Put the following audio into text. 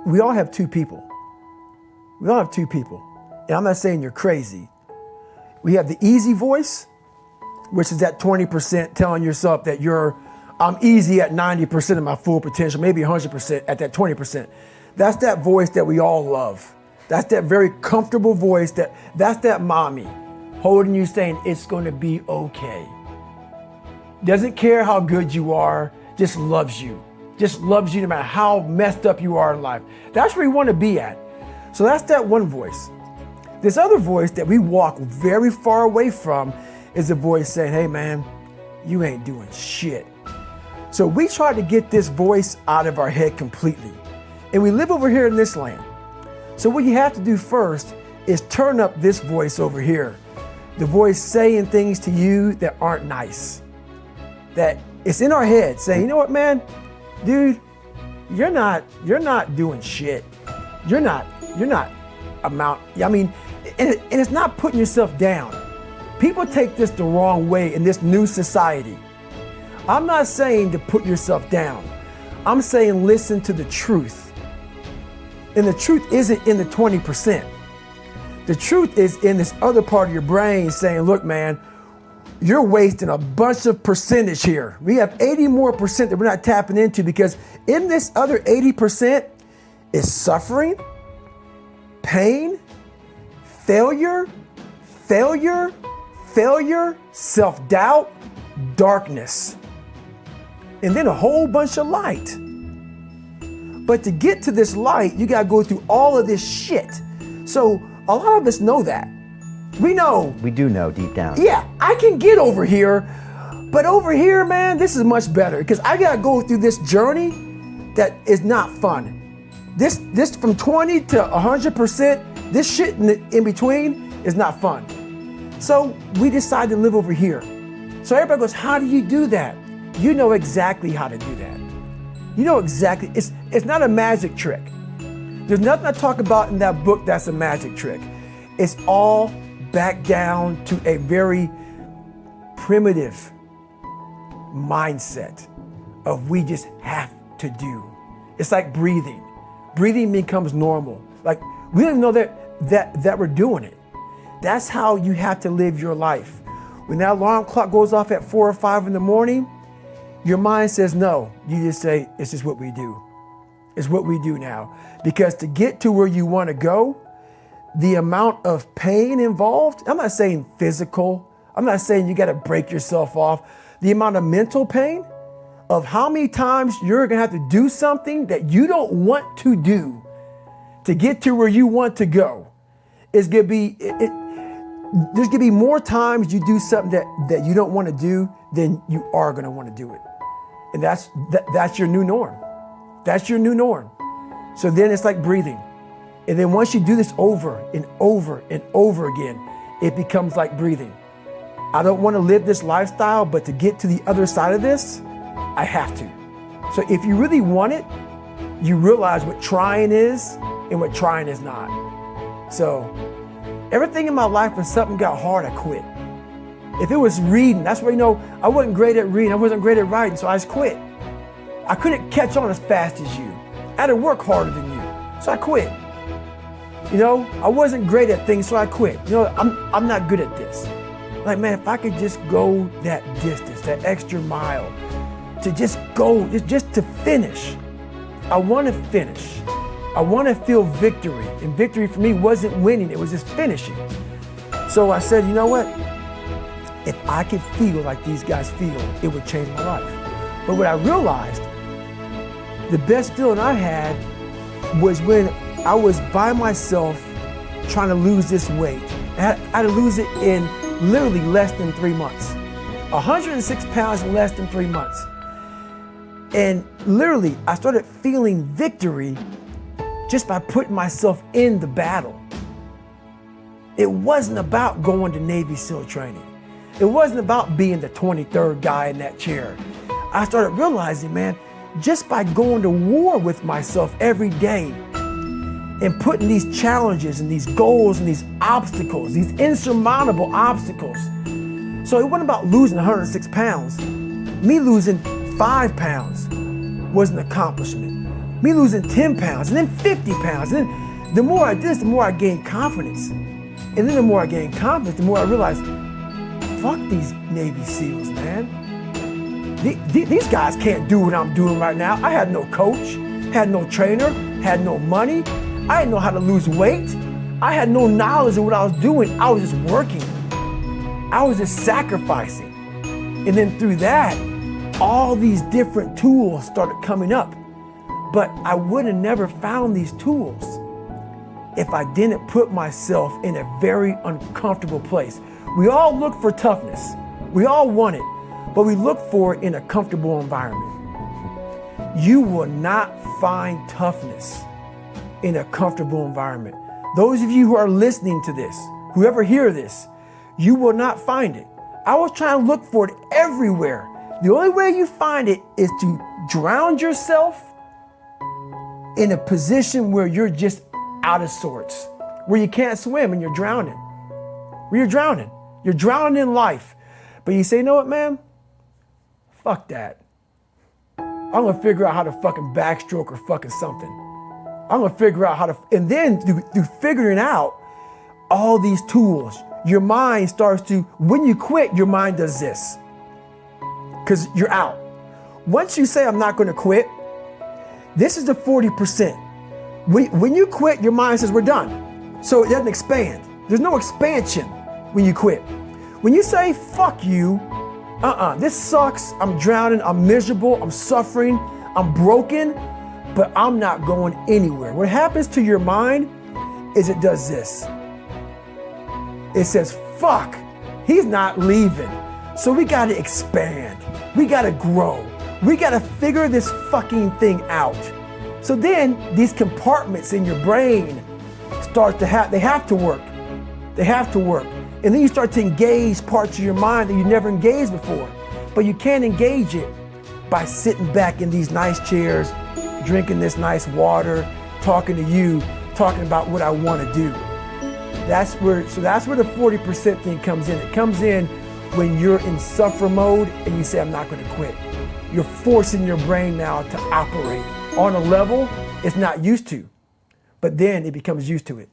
we all have two people. We all have two people. And I'm not saying you're crazy. We have the easy voice, which is that 20% telling yourself that I'm easy at 90% of my full potential, maybe 100% at that 20%. That's that voice that we all love. That's that very comfortable voice that's that mommy holding you saying it's gonna be okay. Doesn't care how good you are, just loves you. Just loves you no matter how messed up you are in life. That's where you wanna be at. So that's that one voice. This other voice that we walk very far away from is a voice saying, hey man, you ain't doing shit. So we try to get this voice out of our head completely. And we live over here in this land. So what you have to do first is turn up this voice over here. The voice saying things to you that aren't nice. That it's in our head saying, you know what, man, dude, you're not doing shit. You're not and it's not putting yourself down. People take this the wrong way in this new society. I'm not saying to put yourself down. I'm saying listen to the truth. And the truth isn't in the 20%. The truth is in this other part of your brain saying, look, man, you're wasting a bunch of percentage here. We have 80 more percent that we're not tapping into because in this other 80% is suffering, pain, failure, self-doubt, darkness, and then a whole bunch of light. But to get to this light, you gotta go through all of this shit. So a lot of us know that. We know. We do know deep down. Yeah, I can get over here, but over here, man, this is much better because I gotta go through this journey that is not fun. This from 20 to 100%, this shit in between is not fun. So we decide to live over here. So everybody goes, how do you do that? You know exactly how to do that. You know exactly, it's not a magic trick. There's nothing I talk about in that book that's a magic trick. It's all back down to a very primitive mindset of we just have to do. It's like breathing. Breathing becomes normal. Like we don't even know that we're doing it. That's how you have to live your life. When that alarm clock goes off at 4 or 5 in the morning, your mind says no. You just say, it's just what we do. It's what we do now. Because to get to where you want to go, the amount of pain involved, I'm not saying physical, I'm not saying you got to break yourself off. The amount of mental pain of how many times you're going to have to do something that you don't want to do to get to where you want to go is going to be, there's going to be more times you do something that you don't want to do than you are going to want to do it. And that's your new norm. That's your new norm. So then it's like breathing. And then once you do this over and over and over again, it becomes like breathing. I don't want to live this lifestyle, but to get to the other side of this, I have to. So if you really want it, you realize what trying is and what trying is not. So everything in my life, when something got hard, I quit. If it was reading, that's where, I wasn't great at reading. I wasn't great at writing, so I just quit. I couldn't catch on as fast as you. I had to work harder than you, so I quit. I wasn't great at things, so I quit. I'm not good at this. Like, man, if I could just go that distance, that extra mile, to just go, just to finish. I want to finish. I want to feel victory. And victory for me wasn't winning, it was just finishing. So I said, you know what? If I could feel like these guys feel, it would change my life. But what I realized, the best feeling I had was when I was by myself trying to lose this weight. I had to lose it in literally less than 3 months. 106 pounds in less than 3 months. And literally, I started feeling victory just by putting myself in the battle. It wasn't about going to Navy SEAL training. It wasn't about being the 23rd guy in that chair. I started realizing, man, just by going to war with myself every day and putting these challenges and these goals and these obstacles, these insurmountable obstacles. So it wasn't about losing 106 pounds. Me losing 5 pounds was an accomplishment. Me losing 10 pounds and then 50 pounds. And then the more I did this, the more I gained confidence. And then the more I gained confidence, the more I realized, fuck these Navy SEALs, man. These guys can't do what I'm doing right now. I had no coach, had no trainer, had no money. I didn't know how to lose weight. I had no knowledge of what I was doing. I was just working. I was just sacrificing. And then through that, all these different tools started coming up. But I would have never found these tools if I didn't put myself in a very uncomfortable place. We all look for toughness. We all want it, but we look for it in a comfortable environment. You will not find toughness in a comfortable environment. Those of you who are listening to this, whoever hear this, you will not find it. I was trying to look for it everywhere. The only way you find it is to drown yourself in a position where you're just out of sorts, where you can't swim and you're drowning. Where you're drowning. You're drowning in life. But you say, you know what, man? Fuck that. I'm gonna figure out how to fucking backstroke or fucking something. I'm gonna figure out how to, and then through figuring out all these tools, your mind starts to, when you quit, your mind does this. Because you're out. Once you say, I'm not gonna quit, this is the 40%. When you quit, your mind says, we're done. So it doesn't expand. There's no expansion when you quit. When you say, fuck you, this sucks, I'm drowning, I'm miserable, I'm suffering, I'm broken, but I'm not going anywhere. What happens to your mind is it does this. It says, fuck, he's not leaving. So we gotta expand. We gotta grow. We gotta figure this fucking thing out. So then these compartments in your brain start to they have to work. They have to work. And then you start to engage parts of your mind that you never engaged before. But you can't engage it by sitting back in these nice chairs, drinking this nice water, talking to you, talking about what I want to do. That's where the 40% thing comes in. It comes in when you're in suffer mode and you say, I'm not going to quit. You're forcing your brain now to operate on a level it's not used to, but then it becomes used to it.